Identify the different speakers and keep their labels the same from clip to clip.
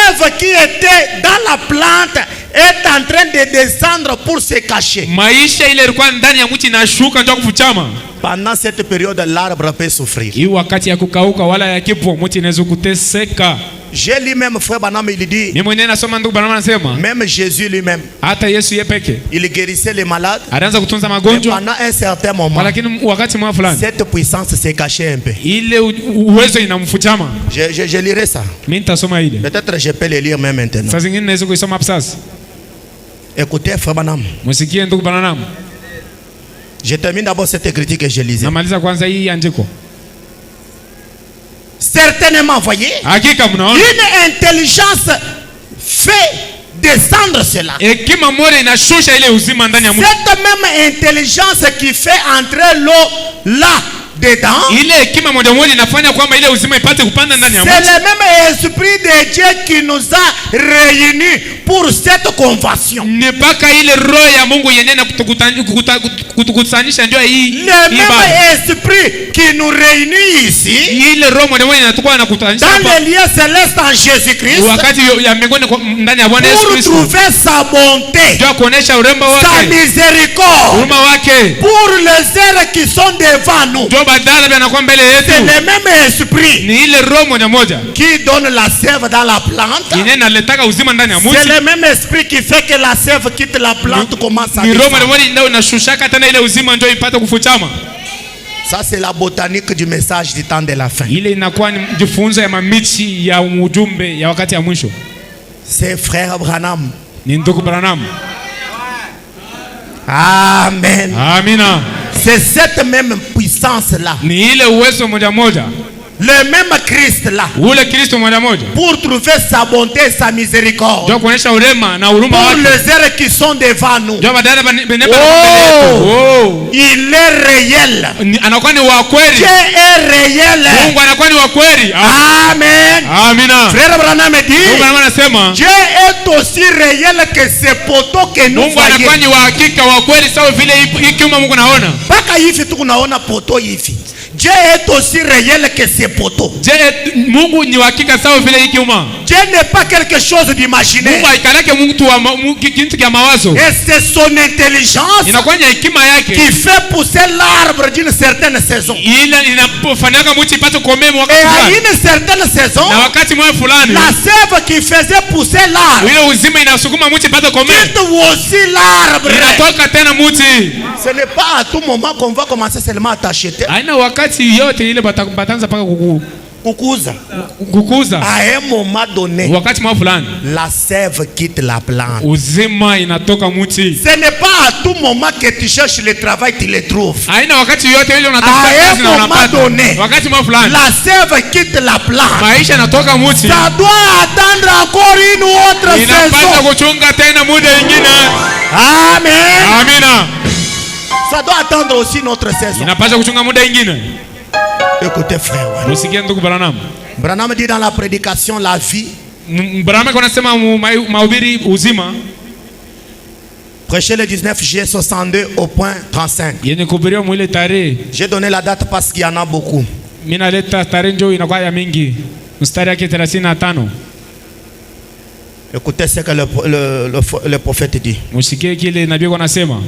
Speaker 1: sève qui était dans la plante est en train de descendre pour se cacher.
Speaker 2: Maisha ile ilikuwa ndani ya mti inashuka ndio kufuchama.
Speaker 1: Pendant cette période, l'arbre peut souffrir.
Speaker 2: Hii wakati ya kukauka wala ya kipwa mti inaweza kuteseka.
Speaker 1: J'ai lui-même, frère Branham, il dit,
Speaker 2: Ni mwenyewe nasoma ndugu Branham anasema,
Speaker 1: même Jésus lui-même,
Speaker 2: hata Yesu yeye peke
Speaker 1: il guérissait les malades.
Speaker 2: anaanza kutunza
Speaker 1: Mais
Speaker 2: magonjwa,
Speaker 1: pendant un certain moment,
Speaker 2: lakini wakati mwa fulani
Speaker 1: cette puissance s'est cachée un peu.
Speaker 2: ile uwezo inamfuchama.
Speaker 1: Je lirai ça.
Speaker 2: Mimi nitasoma ile.
Speaker 1: Peut-être je peux le lire même maintenant.
Speaker 2: Sasa zingine naweza kuisoma hapo sasa.
Speaker 1: Écoutez, frère Branham.
Speaker 2: Msikie ndugu Branham.
Speaker 1: Je termine d'abord cette critique que je lisais.
Speaker 2: Namaliza kwanza hii andiko.
Speaker 1: Certainement, voyez,
Speaker 2: Hakika mnaona
Speaker 1: une intelligence fait descendre cela.
Speaker 2: hekima moja inashusha ile uzima ndani ya mtu.
Speaker 1: Cette même intelligence qui fait entrer l'eau là dedans,
Speaker 2: Ile hekima moja inafanya kwamba ile uzima ipate kupanda ndani ya
Speaker 1: c'est
Speaker 2: mtu.
Speaker 1: le même esprit de Dieu qui nous a réunis pour cette convention.
Speaker 2: Ni mpaka ile roho ya Mungu yenyewe na kutukutanisha ndio hii.
Speaker 1: Le même esprit qui nous réunit ici
Speaker 2: Ile roho moja inatakuwa inakutanisha
Speaker 1: dans
Speaker 2: hapa
Speaker 1: les lieux célestes en Jésus-Christ
Speaker 2: wakati ya mbinguni ndani ya Bwana Yesu
Speaker 1: pour
Speaker 2: Kristo.
Speaker 1: trouver sa bonté,
Speaker 2: Ndio kuonesha urembo
Speaker 1: sa
Speaker 2: wake,
Speaker 1: miséricorde
Speaker 2: huruma wake.
Speaker 1: pour les êtres qui sont devant nous.
Speaker 2: Ndio badala bya nakuwa mbele
Speaker 1: C'est
Speaker 2: yetu.
Speaker 1: le même esprit
Speaker 2: Ni ile roho moja
Speaker 1: qui donne la sève dans la plante.
Speaker 2: yenyewe inaletaka uzima ndani ya mtu.
Speaker 1: C'est le même esprit qui fait que la sève quitte la plante, commence à
Speaker 2: Ni roho
Speaker 1: descendre.
Speaker 2: moja ndio inashushaka tena ile uzima ndio ipate kufuchama.
Speaker 1: Ça c'est la botanique du message du temps de la fin.
Speaker 2: Ile inakuwa ni jifunzo ya mamichi ya ujumbe ya wakati ya mwisho.
Speaker 1: C'est frère Branham.
Speaker 2: Ni ndugu Branham.
Speaker 1: Amen.
Speaker 2: Amina.
Speaker 1: C'est cette même puissance là,
Speaker 2: Ni ile uwezo moja
Speaker 1: le même Christ là,
Speaker 2: ule Kristo moja
Speaker 1: pour trouver sa bonté et sa miséricorde
Speaker 2: ndio kuonesha urema na huruma
Speaker 1: pour
Speaker 2: wake.
Speaker 1: les êtres qui sont devant nous.
Speaker 2: Ndio badala
Speaker 1: Oh, il est réel.
Speaker 2: anakuwa ni wa kweli.
Speaker 1: Dieu est réel.
Speaker 2: Mungu anakuwa ni wa kweli.
Speaker 1: Amen.
Speaker 2: Amina.
Speaker 1: Frère Branham dit,
Speaker 2: Mungu Branham anasema
Speaker 1: Dieu est aussi réel que ces poteaux que nous
Speaker 2: Mungu anakuwa
Speaker 1: voyons.
Speaker 2: ni wa hakika wa kweli sawa vile ikiuma Mungu naona.
Speaker 1: Mpaka hivi tu kunaona poto hivi. Dieu est aussi réel que ces poteaux.
Speaker 2: Je Mungu ni wa hakika sawa vile ikiuma.
Speaker 1: Dieu n'est pas quelque chose d'imaginaire.
Speaker 2: Mungu haikalake mtu wa kitu kya mawazo.
Speaker 1: Et c'est son intelligence
Speaker 2: Inakuwa ni hekima yake
Speaker 1: qui fait pousser l'arbre d'une certaine saison.
Speaker 2: ile inapofanyaka mti ipate komea
Speaker 1: Et
Speaker 2: wakati
Speaker 1: à
Speaker 2: fulani.
Speaker 1: une certaine saison,
Speaker 2: Na wakati mmoja fulani
Speaker 1: la sève qui faisait pousser l'arbre
Speaker 2: ile uzima inasukuma mti ipate komea.
Speaker 1: quitte aussi l'arbre.
Speaker 2: Inatoka tena mti.
Speaker 1: Ce n'est pas à tout moment qu'on va commencer seulement à t'acheter.
Speaker 2: Haina wakati yote ile batanza paka
Speaker 1: Kukuza.
Speaker 2: kukuza.
Speaker 1: À un moment donné,
Speaker 2: Wakati mmoja fulani
Speaker 1: la sève quitte la plante.
Speaker 2: uzima inatoka mti.
Speaker 1: Ce n'est pas à tout moment que tu cherches le travail, tu le trouves.
Speaker 2: Haina wakati yote ile unatafuta
Speaker 1: À
Speaker 2: kazi
Speaker 1: un
Speaker 2: na
Speaker 1: moment
Speaker 2: unapata.
Speaker 1: donné,
Speaker 2: Wakati mmoja fulani
Speaker 1: la sève quitte la plante.
Speaker 2: maisha inatoka mti.
Speaker 1: Ça doit attendre encore une autre
Speaker 2: Inapaswa
Speaker 1: saison.
Speaker 2: kuchunga tena muda ingine.
Speaker 1: Amen.
Speaker 2: Amina.
Speaker 1: Ça doit attendre aussi notre saison.
Speaker 2: Inapaswa kuchunga muda ingine.
Speaker 1: Écoutez frère,
Speaker 2: Musikie ndugu Branham.
Speaker 1: Branham dit dans la prédication la vie,
Speaker 2: Branham anasema mahubiri uzima.
Speaker 1: prêché le 19 juillet 62 au point 35.
Speaker 2: Yenye kuhubiriwa mwile tarehe.
Speaker 1: J'ai donné la date parce qu'il y en a beaucoup.
Speaker 2: Mimi naleta tarehe njoo inakuwa ya mingi. Mstari yake 35.
Speaker 1: Écoutez ce que le prophète dit.
Speaker 2: Musikie kile nabii anasema.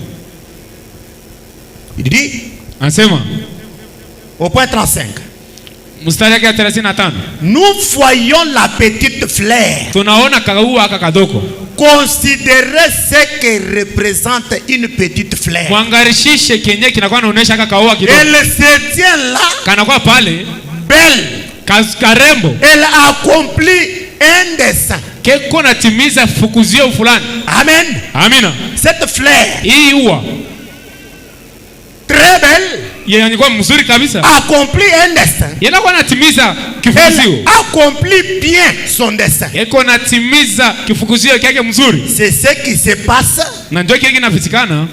Speaker 1: Il dit
Speaker 2: Anasema
Speaker 1: au point 35.
Speaker 2: mstari yake 35.
Speaker 1: Nous voyons la petite fleur.
Speaker 2: Tunaona kaua aka kadoko.
Speaker 1: Considérez ce que représente une petite fleur.
Speaker 2: Mwangarishishe kenye kinakuwa naonesha aka kaua kidogo.
Speaker 1: Elle se tient là,
Speaker 2: Kanakuwa pale
Speaker 1: belle.
Speaker 2: karembo.
Speaker 1: Elle accomplit un dessein.
Speaker 2: Keko natimiza fukuzio fulani.
Speaker 1: Amen.
Speaker 2: Amina.
Speaker 1: Cette fleur,
Speaker 2: Hii ua
Speaker 1: très belle,
Speaker 2: yenye kwa mzuri kabisa.
Speaker 1: accomplit un dessein.
Speaker 2: Yanakuwa natimiza kifukuzio.
Speaker 1: Elle accomplit bien son dessein.
Speaker 2: Eko natimiza kifukuzio kyake mzuri.
Speaker 1: C'est ce qui se passe.
Speaker 2: Na ndio kile kinapitikana.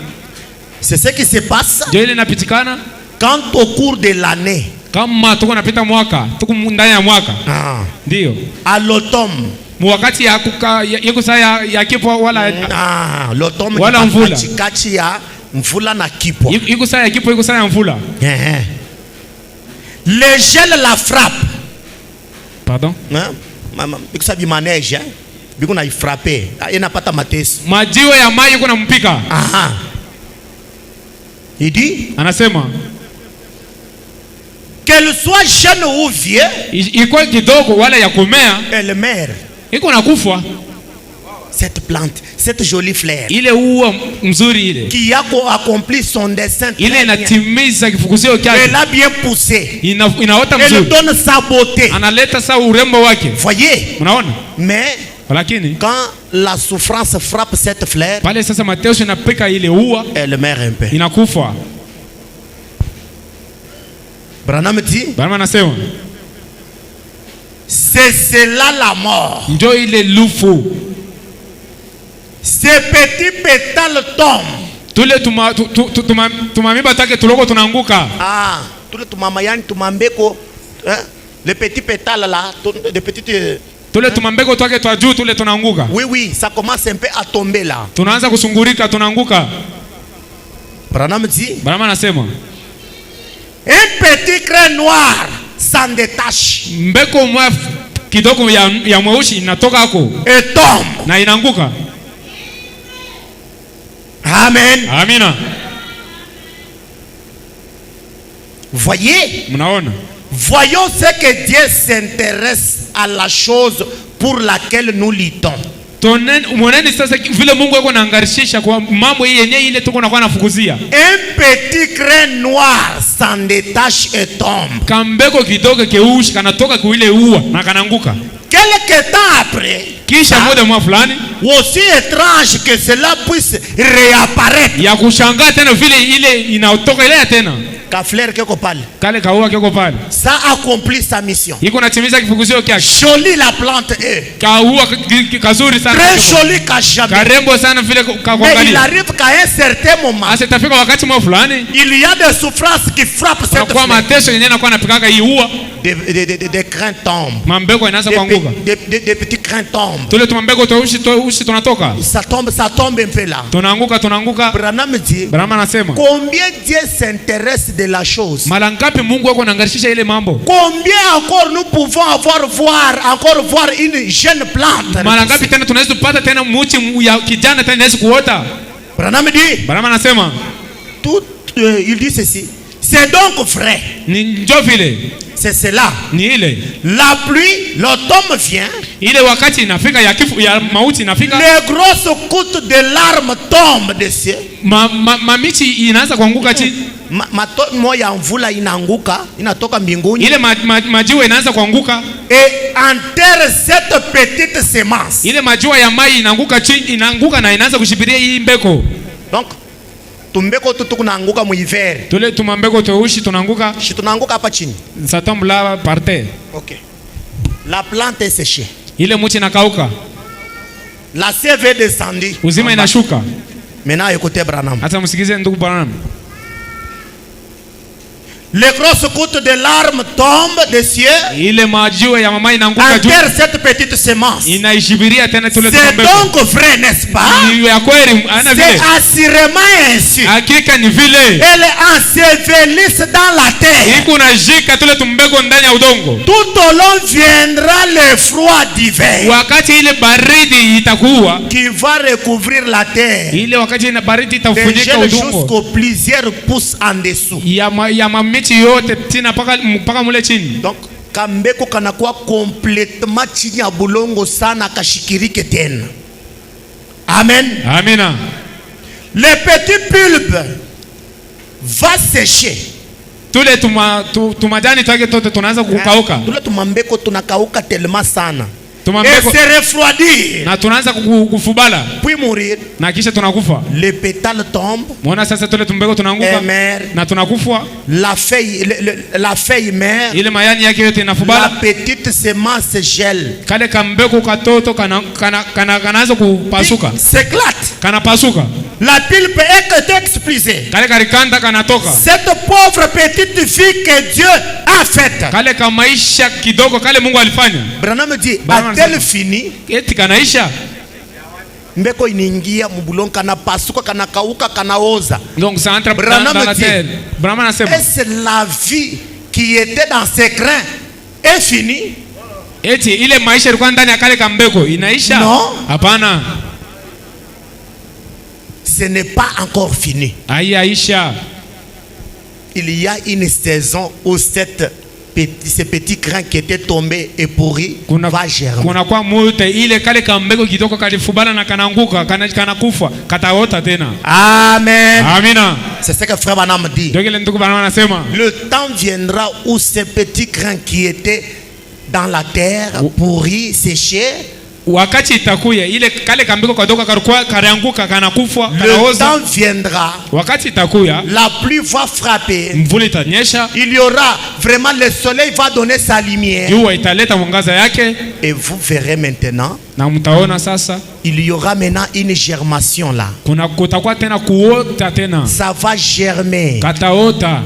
Speaker 1: C'est ce qui se passe
Speaker 2: Ndio ile inapitikana
Speaker 1: quand au cours de l'année,
Speaker 2: kama tuko napita mwaka, tuko ndani ya mwaka. Ndio.
Speaker 1: à l'automne,
Speaker 2: Wakati ya yeko saa ya kipo wala
Speaker 1: l'automne
Speaker 2: wala mvula.
Speaker 1: Katikati ya mvula na kipo.
Speaker 2: Iko saa ya kipo, iko saa ya mvula.
Speaker 1: Le gel la frappe.
Speaker 2: Pardon?
Speaker 1: bikusa bimanege biku na ifrape inapata mateso.
Speaker 2: Majiwe ya maji kuna mpika.
Speaker 1: Aha. Il dit,
Speaker 2: anasema
Speaker 1: qu'elle soit jeune ou vieux,
Speaker 2: iko kidogo wala ya kumea,
Speaker 1: elle meurt.
Speaker 2: iko nakufa.
Speaker 1: Cette plante, cette jolie fleur,
Speaker 2: ile ua mzuri ile
Speaker 1: qui a accompli son dessein,
Speaker 2: ile inatimiza kifukuzio chake,
Speaker 1: elle a bien poussé,
Speaker 2: inaota
Speaker 1: elle
Speaker 2: mzuri,
Speaker 1: donne sa beauté,
Speaker 2: analeta sa urembo wake.
Speaker 1: voyez.
Speaker 2: Unaona?
Speaker 1: Mais
Speaker 2: lakini
Speaker 1: quand la souffrance frappe cette fleur,
Speaker 2: pale sasa mateso inapika ile ua,
Speaker 1: elle meurt un peu.
Speaker 2: inakufa.
Speaker 1: Branham dit,
Speaker 2: Branham anasema
Speaker 1: c'est cela la mort.
Speaker 2: ndio ile lufu.
Speaker 1: Ces petits pétales tombent.
Speaker 2: Tule tumamiba take tuloko tunaanguka.
Speaker 1: Ah, tule tumamayani tumambeko, les petits pétales là, les petites.
Speaker 2: Tule tumambeko twake twa juu tule tunaanguka.
Speaker 1: Oui, oui, ça commence un peu à tomber là.
Speaker 2: Tunaanza kusungurika, tunaanguka.
Speaker 1: Branham dit,
Speaker 2: Branham anasema
Speaker 1: un petit grain noir s'en détache
Speaker 2: mbeko mwa kidogo ya mweusi inatoka hako
Speaker 1: et tombe
Speaker 2: na inaanguka.
Speaker 1: Amen.
Speaker 2: Amina.
Speaker 1: Voyez,
Speaker 2: mnaona?
Speaker 1: voyons ce que Dieu s'intéresse à la chose pour laquelle nous luttons.
Speaker 2: Mwanani sasa vile Mungu yuko anaangarishisha kwa mambo yenye ile tuko nakuwa nafukuzia.
Speaker 1: Un petit grain noir s'en détache et tombe.
Speaker 2: Kambeko kidogo keushi kanatoka kuile ua na kananguka.
Speaker 1: Quelque temps après,
Speaker 2: kisha muda mwa fulani,
Speaker 1: aussi étrange que cela puisse réapparaître,
Speaker 2: ya kushangaa tena vile ile inatokelea tena.
Speaker 1: Ka fleur keko pale,
Speaker 2: kale kaua keko pale,
Speaker 1: ça accomplit sa mission.
Speaker 2: Iko natimiza kifukuzio kyake.
Speaker 1: Jolie la plante est.
Speaker 2: Kaua kazuri sana.
Speaker 1: Très joli ka jamais.
Speaker 2: Karembo sana vile kuangalia.
Speaker 1: Mais il arrive qu'à un certain moment,
Speaker 2: asitafika wakati mwa fulani,
Speaker 1: il y a des souffrances qui frappent cette fleur.
Speaker 2: Kwa mateso yenyewe nakuwa napikaka hii ua.
Speaker 1: Des grains tombent.
Speaker 2: Mambeko inaanza kuanguka.
Speaker 1: Des petits grains tombent.
Speaker 2: Tule tumambeko ushi tunatoka.
Speaker 1: Ça tombe un peu là.
Speaker 2: Tunaanguka.
Speaker 1: Branham dit,
Speaker 2: Branham anasema
Speaker 1: combien Dieu s'intéresse de la chose.
Speaker 2: Mara ngapi Mungu wako anaangarisha ile mambo.
Speaker 1: Combien encore nous pouvons encore voir une jeune plante.
Speaker 2: Mara ngapi tena tunaweza kupata tena mti ya kijana tena inaweza kuota.
Speaker 1: Branham dit,
Speaker 2: Branham anasema
Speaker 1: tout il dit ceci, c'est donc vrai.
Speaker 2: Ni ndio vile.
Speaker 1: C'est cela.
Speaker 2: Ni ile.
Speaker 1: La pluie, l'automne vient.
Speaker 2: Ile wakati inafika ya kifu ya mauti inafika.
Speaker 1: Les grosses gouttes de larmes tombent dessus.
Speaker 2: Mamichi inaanza kuanguka chini.
Speaker 1: Matone moja ya mvula inaanguka, inatoka mbinguni.
Speaker 2: Ile majiwe inaanza kuanguka.
Speaker 1: Et enterre cette petite semence.
Speaker 2: Ile majiwe ya mai inaanguka chini, inaanguka na inaanza kushibiria hii mbeko.
Speaker 1: Donc tumbeko tu tunaanguka mu hiver.
Speaker 2: Tule tumambeko tuushi tunaanguka.
Speaker 1: Shi tunaanguka hapa chini.
Speaker 2: Ça tombe là par terre.
Speaker 1: OK. La plante est séchée.
Speaker 2: Ile mti inakauka.
Speaker 1: La sève est descendue.
Speaker 2: Uzima inashuka.
Speaker 1: Maintenant écoutez Branham.
Speaker 2: Hata msikize ndugu Branham.
Speaker 1: Les grosses gouttes de larmes tombent des cieux.
Speaker 2: Ile majiwe ya mama inaanguka juu.
Speaker 1: Enterre cette petite semence.
Speaker 2: Inaishibiria tena tule
Speaker 1: tumambeko. C'est donc vrai, n'est-ce pas?
Speaker 2: Ni ya kweli, ana vile.
Speaker 1: C'est assurément ainsi.
Speaker 2: Hakika ni vile.
Speaker 1: Elle ensevelisse dans la terre.
Speaker 2: Iko najika tule tumbeko ndani ya udongo.
Speaker 1: Tout au long viendra le froid d'hiver.
Speaker 2: Wakati ile baridi itakuwa,
Speaker 1: qui va recouvrir la terre.
Speaker 2: Ile wakati ile baridi itafunika udongo.
Speaker 1: Jusqu'au plusieurs pouces en dessous.
Speaker 2: Ya mamiti yote tina mpaka mule chini.
Speaker 1: Donc kambeko kanakuwa complètement chini ya bulongo sana kashikirike tena. Amen.
Speaker 2: Amina.
Speaker 1: Le petit bulbe va sécher.
Speaker 2: Tule tumajani twake tote tunaanza kukauka.
Speaker 1: Tule tumambeko tunakauka tellement sana.
Speaker 2: Tumambeko
Speaker 1: et se refroidir.
Speaker 2: Na tunaanza kufubala.
Speaker 1: Puis mourir.
Speaker 2: Na kisha tunakufa.
Speaker 1: Les pétales tombent.
Speaker 2: Muona sasa tule tumbeko tunaanguka. Na tunakufa.
Speaker 1: La feuille meurt.
Speaker 2: Ile mayani yake yote inafubala.
Speaker 1: La petite semence gèle.
Speaker 2: Kale kambeko katoto kanaanza kupasuka.
Speaker 1: S'éclate.
Speaker 2: Kanapasuka.
Speaker 1: La pulpe est expulsée.
Speaker 2: Kale karikanda kanatoka.
Speaker 1: Cette pauvre petite fille que Dieu a faite.
Speaker 2: Kale kamaisha kidogo kale Mungu alifanya.
Speaker 1: Branham dit, a-t-elle fini?
Speaker 2: Eti kanaisha.
Speaker 1: Mbeko iningia mubulon kana pasuka kana kauka kana oza.
Speaker 2: Donc ça entre dans la terre. Branham anasema.
Speaker 1: Est-ce la vie qui était dans ses grains est finie?
Speaker 2: Eti ile maisha ilikuwa ndani ya kale kambeko inaisha?
Speaker 1: Non.
Speaker 2: Hapana.
Speaker 1: Ce n'est pas encore fini.
Speaker 2: Haiyaisha.
Speaker 1: Il y a une saison où ce petit grain qui était tombé et pourri va germer.
Speaker 2: Kuna kwa multe ile kale kambeko kitoko kalifubana na kananguka kanakufa kataota tena.
Speaker 1: Amen.
Speaker 2: Amina.
Speaker 1: C'est ce que frère Branham dit.
Speaker 2: Le
Speaker 1: temps viendra où ces petits grains qui étaient dans la terre pourris, séchés,
Speaker 2: wakati itakuya ile kale kambiko kadoka karukua karianguka kanakufa kanaoza.
Speaker 1: Le temps viendra,
Speaker 2: wakati itakuya,
Speaker 1: la pluie va frapper,
Speaker 2: mvula itanyesha,
Speaker 1: il y aura vraiment, le soleil va donner sa lumière,
Speaker 2: jua italeta mwangaza yake,
Speaker 1: et vous verrez maintenant,
Speaker 2: na mtaona sasa,
Speaker 1: il y aura maintenant une germation là.
Speaker 2: Kuna kutakuwa tena kuota tena,
Speaker 1: ça va germer,
Speaker 2: kataota.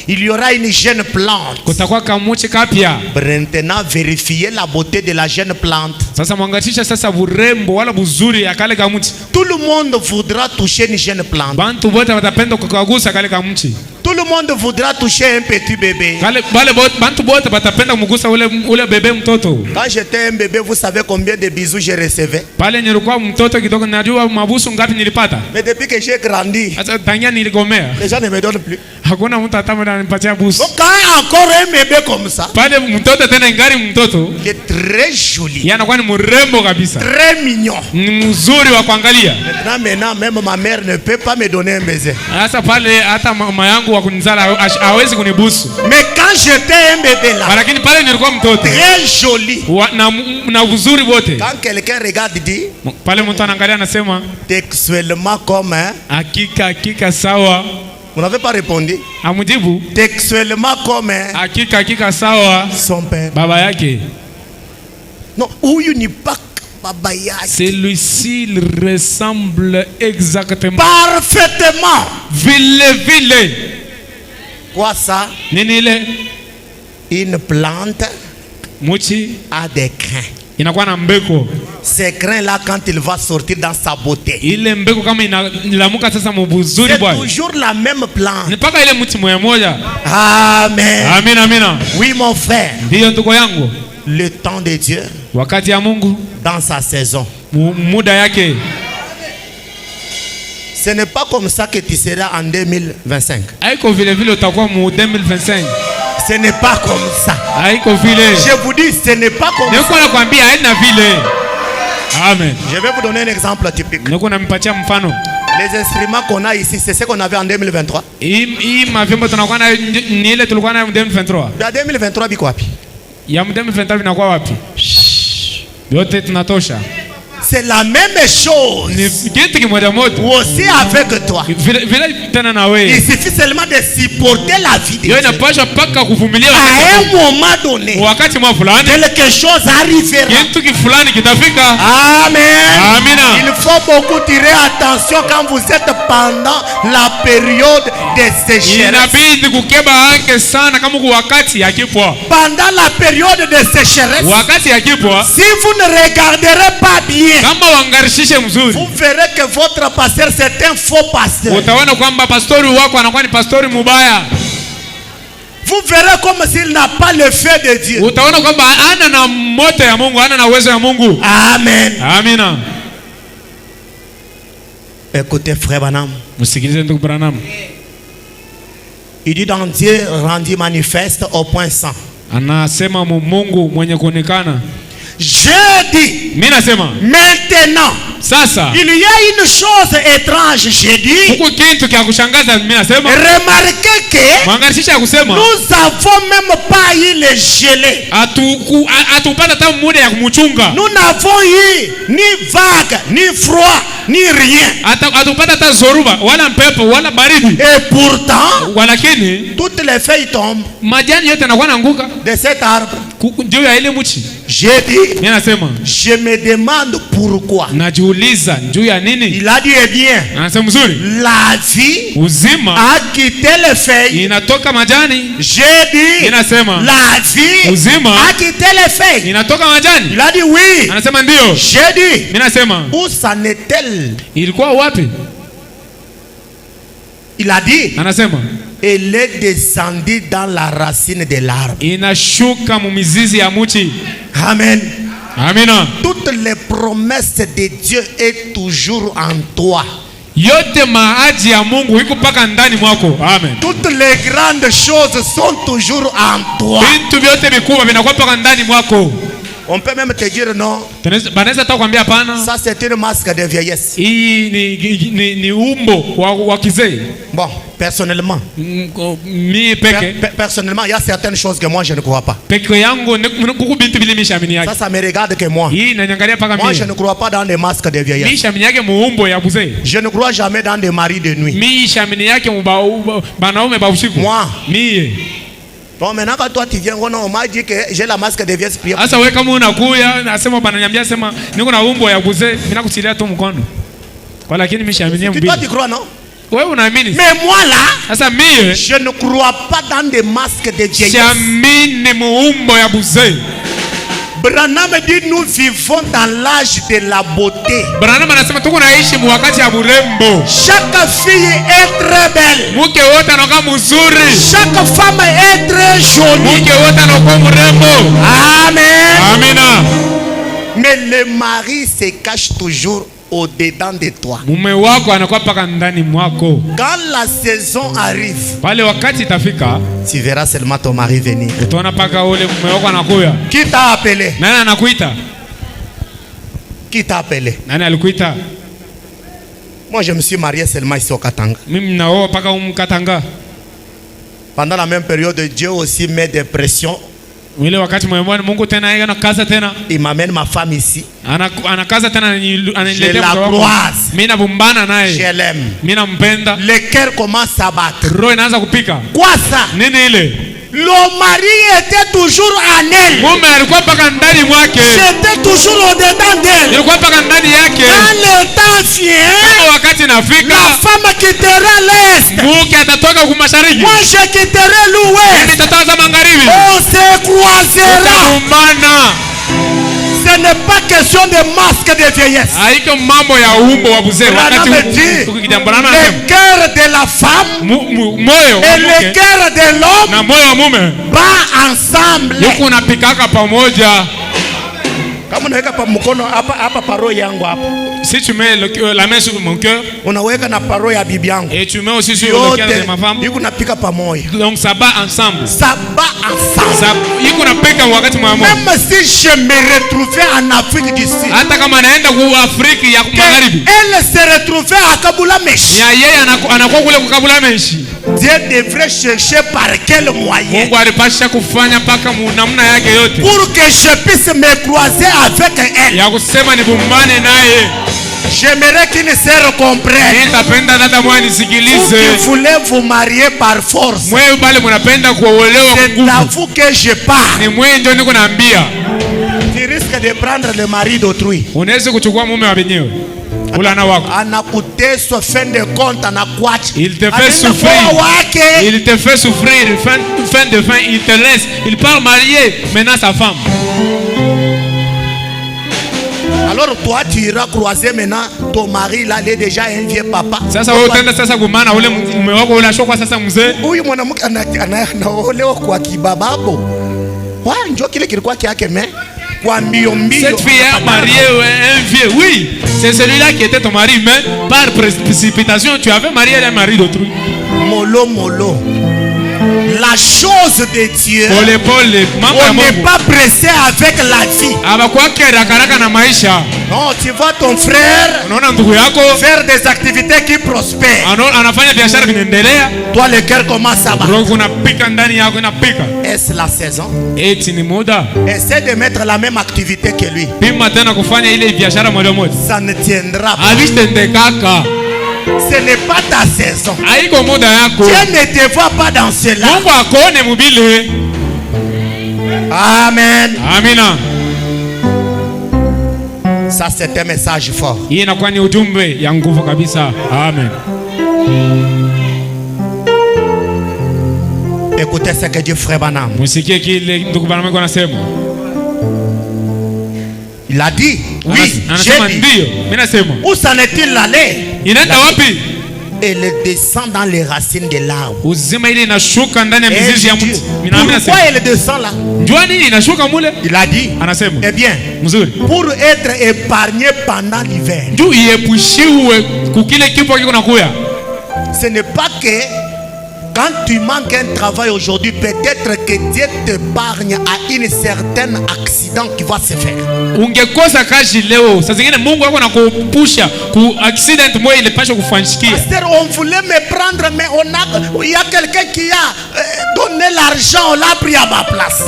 Speaker 1: Il y aura une jeune plante. Maintenant, vérifiez la beauté de la jeune plante. Tout le monde voudra toucher une jeune plante. Tout le monde voudra toucher un petit bébé. Quand j'étais un bébé, vous savez combien de bisous je recevais? Mais depuis que j'ai grandi, les gens ne me donnent plus. Donc quand encore un bébé comme ça, il est très joli, très mignon. Maintenant, même ma mère ne peut pas me donner un baiser. Mais quand j'étais un bébé là, très joli, quand quelqu'un regarde, il dit textuellement comme vous n'avez pas répondu. Textuellement comme son père. Non,
Speaker 2: celui-ci ressemble exactement,
Speaker 1: parfaitement.
Speaker 2: Vile.
Speaker 1: Quoi ça? Une plante a des grains. Ces grains-là, quand il va sortir dans sa beauté, c'est toujours la même plante. Amen. Oui, mon frère. Le temps de Dieu, dans sa saison, ce n'est pas comme ça que tu seras en 2025. Ce n'est pas comme ça. Je vous dis, ce n'est pas comme ça.
Speaker 2: Amen.
Speaker 1: Je vais vous donner un exemple typique. Les instruments qu'on a ici, c'est ce qu'on avait en 2023. Il y a 2023 biko wapi? C'est la même chose aussi avec toi. Il suffit seulement de supporter la vie de Dieu. À un moment donné, quelque chose arrivera. Amen. Il faut beaucoup tirer attention quand vous êtes pendant la période de sécheresse. Pendant la période de sécheresse, si vous ne regarderez pas bien, vous verrez que votre pasteur c'est un faux pasteur. Vous verrez comme s'il n'a pas le feu de Dieu. Amen. Écoutez frère Branham. Il dit dans Dieu rendu manifeste au point 100. Je dis maintenant, il y a une chose étrange. J'ai dit, remarquez que nous avons même pas eu le gelé. Nous n'avons eu ni vague, ni froid, ni rien. Et pourtant, toutes les feuilles tombent de cet arbre. J'ai dit, je me demande pourquoi. Il a dit, eh bien, la vie a quitté les feuilles. J'ai dit, la vie a quitté les feuilles. Il a dit oui. J'ai dit, où s'en est-elle? Il a dit, Elle est descendue dans la racine de l'arbre.
Speaker 2: Inashuka mumizizi ya muti.
Speaker 1: Amen.
Speaker 2: Amina.
Speaker 1: Toutes les promesses de Dieu est toujours en toi.
Speaker 2: Yote maaji ya Mungu iko paka ndani mwako. Amen.
Speaker 1: Toutes les grandes choses sont toujours en toi.
Speaker 2: Vitu vyote vikubwa vinakuwa paka ndani mwako.
Speaker 1: On peut même te dire non.
Speaker 2: Banaweza ta kwambia hapana.
Speaker 1: Ça c'est une masque de vieillesse.
Speaker 2: Hii ni umbo wa kizee.
Speaker 1: Bon, personnellement. Personnellement, il y a certaines choses que moi je ne crois pas. Ça me regarde que moi. Moi je ne crois pas dans des masques de vieillesse. Je ne crois jamais dans des maris de nuit. Moi. Bon, maintenant quand toi tu viens, on m'a dit que j'ai la masque de vieillesse.
Speaker 2: Asa wewe kama unakuya nasema bananiambia sema niko na umbo ya buzee, mimi nakutilia tu mkono. Kwa lakini nimeshaminia mbili.
Speaker 1: Toi tu crois non?
Speaker 2: Wewe unaamini?
Speaker 1: Mais moi là,
Speaker 2: sasa mimi
Speaker 1: je ne crois pas dans des masques de vieillesse.
Speaker 2: Siamini muumbo ya buzee.
Speaker 1: Branham dit nous vivons dans l'âge de la beauté.
Speaker 2: Branham anasema tuko naishi wakati ya urembo.
Speaker 1: Chaque fille est très belle.
Speaker 2: Mke wote anakuwa mzuri.
Speaker 1: Chaque femme est très jolie.
Speaker 2: Mke wote anakuwa mrembo.
Speaker 1: Amen.
Speaker 2: Amina.
Speaker 1: Mais le mari se cache toujours au-dedans de toi.
Speaker 2: Mume wako anakuwa paka ndani mwako.
Speaker 1: Quand la saison arrive,
Speaker 2: pale wakati itafika,
Speaker 1: tu verras seulement ton mari venir.
Speaker 2: Utaona paka ule mume wako anakuya.
Speaker 1: Qui t'a appelé?
Speaker 2: Nani anakuita?
Speaker 1: Qui t'a appelé?
Speaker 2: Nani alikuita?
Speaker 1: Moi je me suis marié seulement ici au Katanga.
Speaker 2: Mimi naoa paka Katanga.
Speaker 1: Pendant la même période, Dieu aussi met des pressions.
Speaker 2: Wile wakati mwemwani Mungu tena yeye anakaza tena.
Speaker 1: Il m'amène ma femme ici.
Speaker 2: Anakaza tena ananiletea
Speaker 1: mtoto wangu. Mimi
Speaker 2: nabumbana naye.
Speaker 1: Je l'aime.
Speaker 2: Mimi nampenda.
Speaker 1: Le cœur commence à battre.
Speaker 2: Roho inaanza kupika.
Speaker 1: Quoi ça?
Speaker 2: Nini ile?
Speaker 1: Le mari était toujours en elle.
Speaker 2: Mume alikuwa paka ndani mwake.
Speaker 1: J'étais toujours au-dedans d'elle.
Speaker 2: Alikuwa paka ndani yake.
Speaker 1: Quand le temps vient,
Speaker 2: wakati nafika,
Speaker 1: la femme quittera l'est.
Speaker 2: Mke atatoka kwa mashariki.
Speaker 1: Moi je quitterai l'ouest.
Speaker 2: Nitatoka magharibi.
Speaker 1: On se croisera. Ce n'est pas question de masque de vieillesse.
Speaker 2: Haiko mambo ya umbo wa buzee wakati
Speaker 1: le cœur de la femme
Speaker 2: moyo
Speaker 1: et le cœur de l'homme
Speaker 2: na moyo wa mume
Speaker 1: ba ensemble.
Speaker 2: Yuko unapikaka pamoja.
Speaker 1: Kama unaweka pa mkono hapa paro yangu hapa.
Speaker 2: Si tu mets la main sur mon cœur,
Speaker 1: unaweka na paro ya bibi yangu.
Speaker 2: Et tu mets aussi sur le cœur de ma femme.
Speaker 1: Yuko napika pamoja.
Speaker 2: Donc ça bat ensemble.
Speaker 1: Ça bat ensemble.
Speaker 2: Yuko napika wakati mmoja.
Speaker 1: Même si je me retrouvais en Afrique du Sud.
Speaker 2: Hata kama naenda ku Afrika ya Magharibi.
Speaker 1: Elle se retrouvait à Kabulameshi.
Speaker 2: Ya yeye anakuwa kule kwa Kabulameshi.
Speaker 1: Dieu devrait chercher par quel moyen.
Speaker 2: Mungu alipasha kufanya paka namna yake yote.
Speaker 1: Pour que je puisse me croiser avec elle.
Speaker 2: Ya kusema nibumbane naye.
Speaker 1: J'aimerais qu'une sœur comprenne.
Speaker 2: Nitapenda dada mwa nisikilize.
Speaker 1: Vous voulez vous marier par force.
Speaker 2: Mwewe bale mnapenda kuolewa kwa nguvu.
Speaker 1: C'est à vous que je parle.
Speaker 2: Ni mwewe ndio niko naambia.
Speaker 1: Tu risques de prendre le mari d'autrui.
Speaker 2: Unaweza kuchukua mume wa wenyewe. Ulana wako.
Speaker 1: Anakuteswa fin de compte anakuacha.
Speaker 2: Il te fait souffrir. Il te fait souffrir. Fin de fin, il te laisse. Il part marier maintenant sa femme.
Speaker 1: Alors toi tu iras croiser maintenant ton mari là, il est déjà un vieux papa.
Speaker 2: Sasa wewe utaenda sasa kumana ule mume wako unashoka sasa mzee.
Speaker 1: Huyu mwanamke anaolewa kwa kibababo. Wa njoo kile kilikuwa yake me kwa mbio mbio.
Speaker 2: Cette fille est mariée un vieux. Oui, c'est celui-là qui était ton mari, mais par précipitation tu avais marié un mari d'autrui.
Speaker 1: Molo molo. La chose de Dieu, on n'est pas pressé avec la vie. Non, tu vois ton frère faire des activités qui prospèrent. Toi le cœur commence à battre. Est-ce la saison? Essaie de mettre la même activité que lui. Ça ne tiendra pas. Ce n'est pas ta saison. Dieu ne te voit pas dans cela. Amen.
Speaker 2: Amina.
Speaker 1: Ça c'est un message fort.
Speaker 2: Amen.
Speaker 1: Écoutez ce que dit Frère Branham. Il a dit, oui, j'ai dit. Où s'en est-il allé? elle descend dans les racines de l'arbre.
Speaker 2: Pourquoi
Speaker 1: elle descend là? Il a dit, eh bien, pour être épargné pendant l'hiver. Ce n'est pas que quand tu manques un travail aujourd'hui, peut-être que Dieu t'épargne à une certaine accident qui va se faire. Pasteur, on voulait me prendre, mais il y a quelqu'un qui a donné l'argent, on l'a pris à ma place.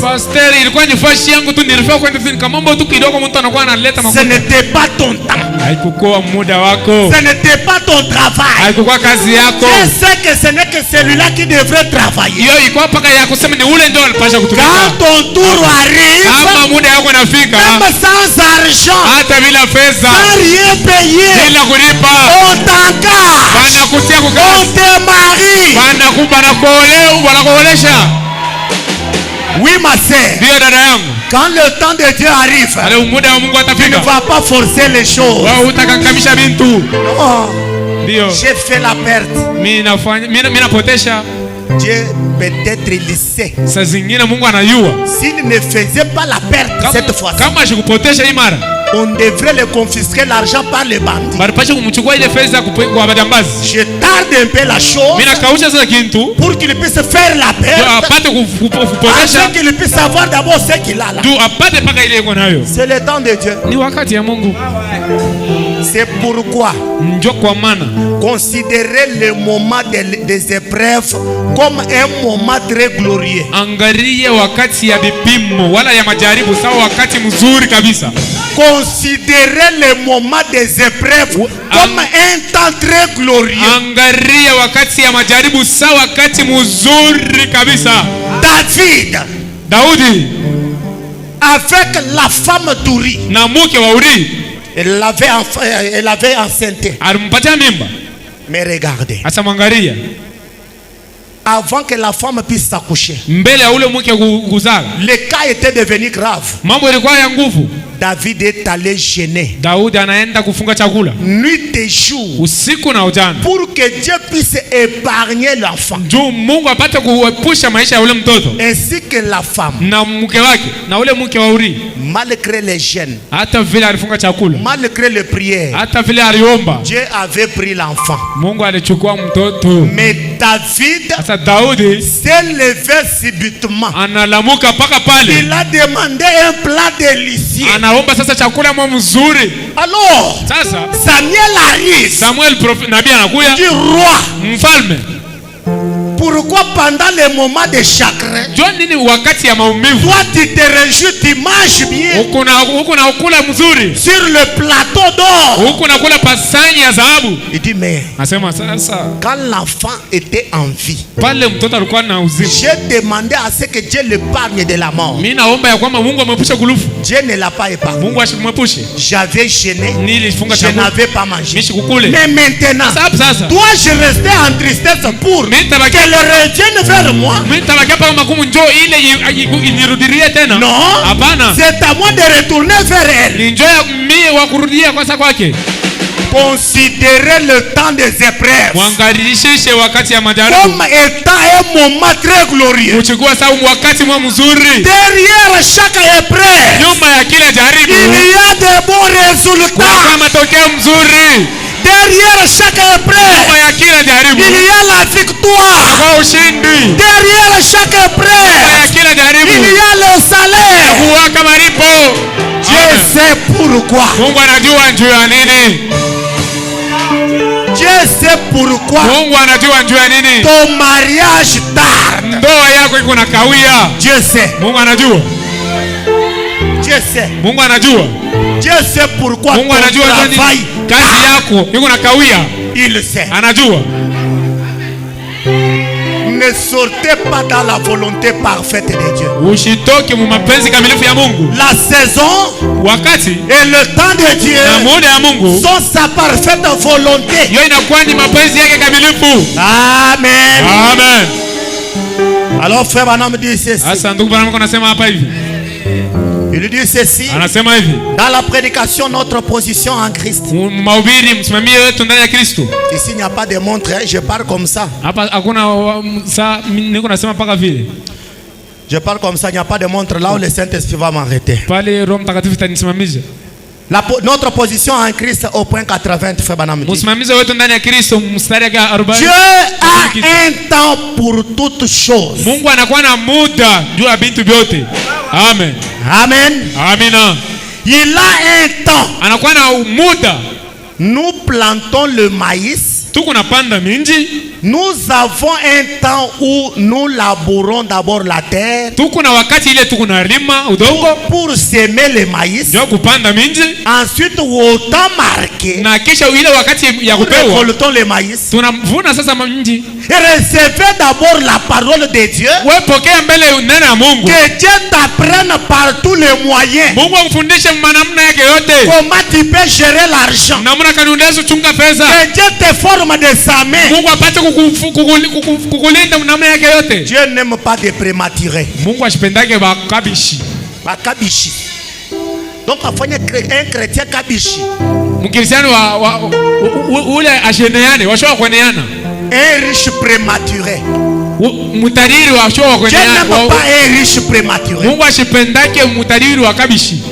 Speaker 1: Ce n'était pas ton temps. Ce n'était pas ton travail. Je sais que ce n'est que celui-là qui devrait travailler. Quand ton tour arrive, même sans argent, sans rien payer, on t'engage, on te marie. Oui, ma sœur. Quand le temps de Dieu arrive, tu ne vas pas forcer les choses. J'ai fait la perte. Dieu peut-être il sait. S'il ne faisait pas la perte cette fois-ci, on devrait le confisquer l'argent par les bandits. Je tarde un peu la chose pour qu'il puisse faire la perte, afin qu'il puisse savoir d'abord ce qu'il a là. C'est le temps de Dieu. C'est pourquoi considérez le moment des épreuves comme un moment très glorieux. Considérez le moment des épreuves comme un temps très glorieux. David, avec la femme d'Uri, elle avait enceinte. Mais regardez, avant que la femme puisse s'accoucher, le cas était devenu grave. David est allé gêner nuit et jour pour que Dieu puisse épargner l'enfant, ainsi que la femme. Malgré les gênes, malgré les prières, Dieu avait pris l'enfant. Mais David s'est levé subitement. Il a demandé un plat délicieux. Alors Samuel arrive, dit roi, pourquoi pendant les moments de chagrin, toi tu te réjouis, tu manges bien sur le plateau d'or? Il dit mais quand l'enfant était en vie, j'ai demandé à ce que Dieu l'épargne de la mort. Dieu ne l'a pas épargné. J'avais gêné, je n'avais pas mangé. Mais maintenant, dois-je rester en tristesse pour que le revienne vers moi? Non, c'est à moi de retourner vers elle. Considérez le temps des épreuves comme étant un moment très glorieux. Derrière chaque épreuve, il y a de bons résultats. Derrière chaque épreuve, il y a la victoire. Derrière chaque épreuve, il y a le salaire. Dieu sait pourquoi. Dieu sait pourquoi ton mariage tarde. Dieu sait. Dieu sait. Dieu sait pourquoi ton travail il le sait. Ne sortez pas dans la volonté parfaite de Dieu. La saison et le temps de Dieu sont sa parfaite volonté. Amen.
Speaker 2: Amen.
Speaker 1: Alors frère Branham dit ceci. Il dit ceci.
Speaker 2: Anasema hivi.
Speaker 1: Dans la prédication, notre position en Christ.
Speaker 2: Mahubiri, msimamie wetu ndani ya Kristo.
Speaker 1: Ici il n'y a pas de montre, je parle comme ça.
Speaker 2: Hapa hakuna saa niko nasema paka vile.
Speaker 1: Je parle comme ça, il n'y a pas de montre là où le Saint-Esprit va m'arrêter.
Speaker 2: Pale Roho Mtakatifu tanisimamisha.
Speaker 1: Notre position en Christ au point 80 fait banam.
Speaker 2: Msimamizi wetu ndani ya Kristo mstari ya 40.
Speaker 1: Dieu a un temps pour toutes choses.
Speaker 2: Mungu anakuwa na muda juu ya vitu vyote. Amen.
Speaker 1: Amen.
Speaker 2: Amina.
Speaker 1: Il a un temps.
Speaker 2: Anakuwa na muda.
Speaker 1: Nous plantons le maïs.
Speaker 2: Tuko napanda minji.
Speaker 1: Nous avons un temps où nous labourons d'abord la terre.
Speaker 2: Tuko na wakati ile tuko na lima udongo
Speaker 1: pour semer le maïs.
Speaker 2: Ndio kupanda minji.
Speaker 1: Ensuite au temps marqué.
Speaker 2: Na kisha ile wakati ya kupewa.
Speaker 1: Nous récoltons le maïs.
Speaker 2: Tunavuna sasa minji.
Speaker 1: Et recevez d'abord la parole de Dieu.
Speaker 2: Wewe pokea mbele neno la Mungu.
Speaker 1: Que Dieu t'apprenne par tous les moyens.
Speaker 2: Mungu akufundishe namna yake yote.
Speaker 1: Comment tu peux gérer l'argent.
Speaker 2: Namna kanundezo chunga pesa.
Speaker 1: Que Dieu te forme de sa main.
Speaker 2: Mungu apate kukulinda namna yake yote.
Speaker 1: Dieu n'aime pas de prématurés.
Speaker 2: Mungu ashipendake bakabishi.
Speaker 1: Bakabishi. Donc afanye un chrétien kabishi.
Speaker 2: Mkristiano ule asheneane, washoa kweneana.
Speaker 1: Un riche prématuré.
Speaker 2: Mutariri washoa kweneana.
Speaker 1: Dieu n'aime pas un riche prématuré.
Speaker 2: Mungu ashipendake mutariri wakabishi.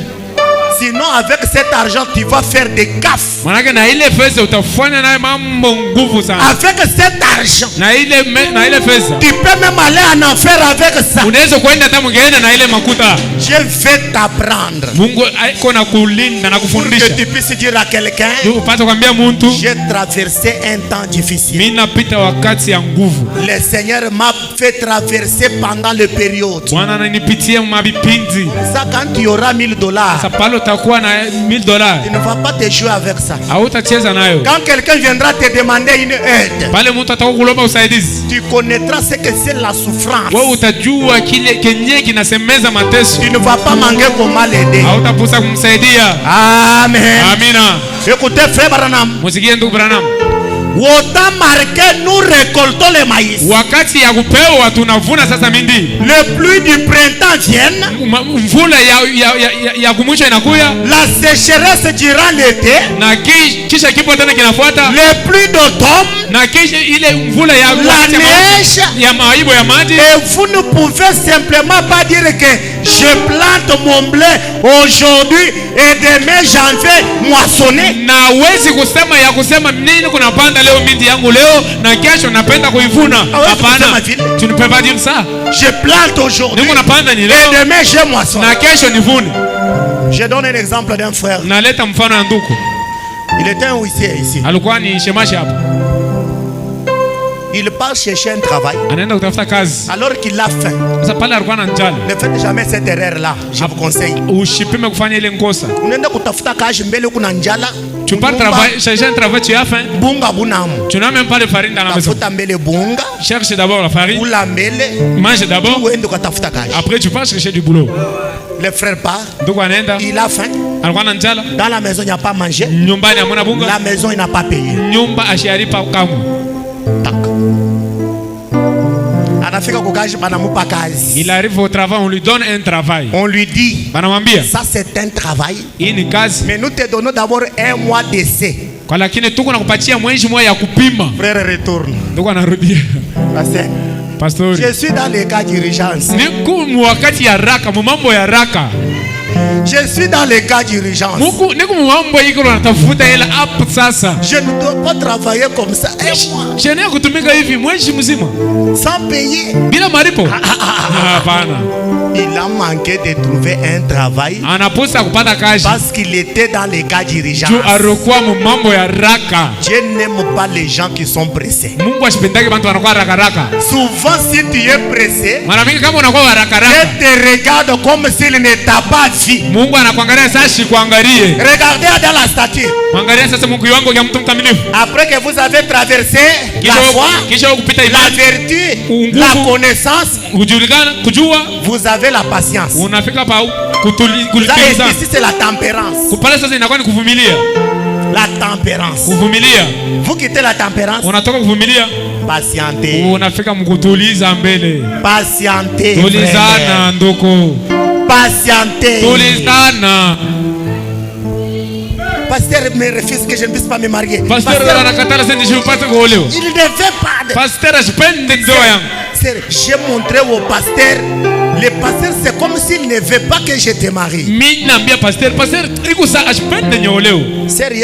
Speaker 1: Sinon avec cet argent tu vas faire des gaffes.
Speaker 2: Manake na ile fedha utafanya nayo mambo nguvu sana.
Speaker 1: Avec cet argent
Speaker 2: na ile fedha
Speaker 1: tu peux même aller en enfer avec ça.
Speaker 2: Unaweza kwenda hata mngeenda na ile makuta.
Speaker 1: Je vais t'apprendre.
Speaker 2: Mungu aiko na kulinda na kufundisha.
Speaker 1: Que tu puisses dire à quelqu'un,
Speaker 2: upate kwambia mtu,
Speaker 1: j'ai traversé un temps difficile.
Speaker 2: Mimi napita wakati ya nguvu.
Speaker 1: Le Seigneur m'a fait traverser pendant le période.
Speaker 2: Bwana ananipitia mabipindi.
Speaker 1: Ça quand tu auras $1000.
Speaker 2: Sasa pale utakuwa na $1000.
Speaker 1: Tu ne vas pas te jouer avec ça.
Speaker 2: Hautacheza nayo.
Speaker 1: Quand quelqu'un viendra te demander une aide,
Speaker 2: pale mtu atakuomba usaidizi,
Speaker 1: tu connaîtras ce que c'est la souffrance.
Speaker 2: Wewe utajua kile kenye kinasemeza mateso.
Speaker 1: Tu ne vas pas manquer comment l'aider.
Speaker 2: Hautapusa kumsaidia.
Speaker 1: Amen.
Speaker 2: Amina.
Speaker 1: Écoutez frère Branham.
Speaker 2: Musikie ndugu Branham.
Speaker 1: Au temps marqué, nous récoltons le maïs.
Speaker 2: Wakati ya kupewa tunavuna sasa mindi.
Speaker 1: Le pluie du printemps vient.
Speaker 2: Mvula ya kumwisho inakuya.
Speaker 1: La sécheresse durant l'été.
Speaker 2: Na kisha kipo tena kinafuata.
Speaker 1: Les pluies d'automne.
Speaker 2: Na kisha ile mvula ya
Speaker 1: la neige
Speaker 2: ya maibo ya maji.
Speaker 1: Et vous ne pouvez simplement pas dire que je plante mon blé aujourd'hui et demain j'en vais moissonner.
Speaker 2: Na wezi kusema nini kuna panda leo mindi yangu leo na kesho napenda kuivuna. Hapana. Tu ne peux pas dire ça.
Speaker 1: Je plante aujourd'hui et demain je moissonne.
Speaker 2: Na kesho nivune.
Speaker 1: Je donne un exemple d'un frère.
Speaker 2: Naleta mfano ya ndugu.
Speaker 1: Il était un huissier ici.
Speaker 2: Alikuwa ni shemashi hapa.
Speaker 1: Il part chercher un travail.
Speaker 2: Anaenda kutafuta kazi.
Speaker 1: Alors qu'il a faim.
Speaker 2: Sasa pale alikuwa na njala.
Speaker 1: Ne faites jamais cette erreur là, je vous conseille.
Speaker 2: Usipime kufanya ile ngosa.
Speaker 1: Unaenda kutafuta kazi mbele kuna njala.
Speaker 2: Tu pars travailler, chercher un travail, tu as faim.
Speaker 1: Bunga bunamu.
Speaker 2: Tu n'as même pas de farine dans la maison.
Speaker 1: Tafuta mbele bunga.
Speaker 2: Cherche d'abord la farine.
Speaker 1: Ula mbele.
Speaker 2: Mange d'abord.
Speaker 1: Uende kutafuta kazi.
Speaker 2: Après tu pars chercher du boulot.
Speaker 1: Le frère part.
Speaker 2: Ndugu anaenda.
Speaker 1: Il a faim.
Speaker 2: Alikuwa na njala.
Speaker 1: Dans la maison il n'y a pas mangé.
Speaker 2: Nyumbani hamuna bunga.
Speaker 1: La maison il n'a pas payé.
Speaker 2: Nyumba asharipa kamwe.
Speaker 1: Tak.
Speaker 2: Il arrive au travail, on lui donne un travail.
Speaker 1: On lui dit,
Speaker 2: ça
Speaker 1: c'est un travail.
Speaker 2: Mais
Speaker 1: nous te donnons d'abord un mois d'essai. Frère retourne.
Speaker 2: Pastor.
Speaker 1: Je suis dans les cas d'urgence. Je suis dans les cas d'urgence. Je ne dois pas travailler comme ça. Sans payer. Il a manqué de trouver un travail parce qu'il était dans les cas d'urgence. Dieu n'aime pas les gens qui sont pressés. Souvent si tu es pressé, Dieu te regarde comme s'il ne t'a pas vu. Regardez dans la statue. Après que vous avez traversé la foi, la vertu, la connaissance, vous avez la patience. Ici c'est la tempérance. La tempérance. Vous quittez la tempérance. Patientez. Patientez. Patienter.
Speaker 2: Tulizana.
Speaker 1: Pasteur me refuse que je ne puisse pas me marier.
Speaker 2: Pasteur anakatala sasa nisipate kuolewa.
Speaker 1: Il ne veut pas.
Speaker 2: Pasteur asipende ndoa yangu.
Speaker 1: J'ai montré au pasteur. Le pasteur c'est comme s'il ne veut pas que je te marie.
Speaker 2: Mimi naambia pasteur iko saa asipende niolewe.
Speaker 1: Sérieux.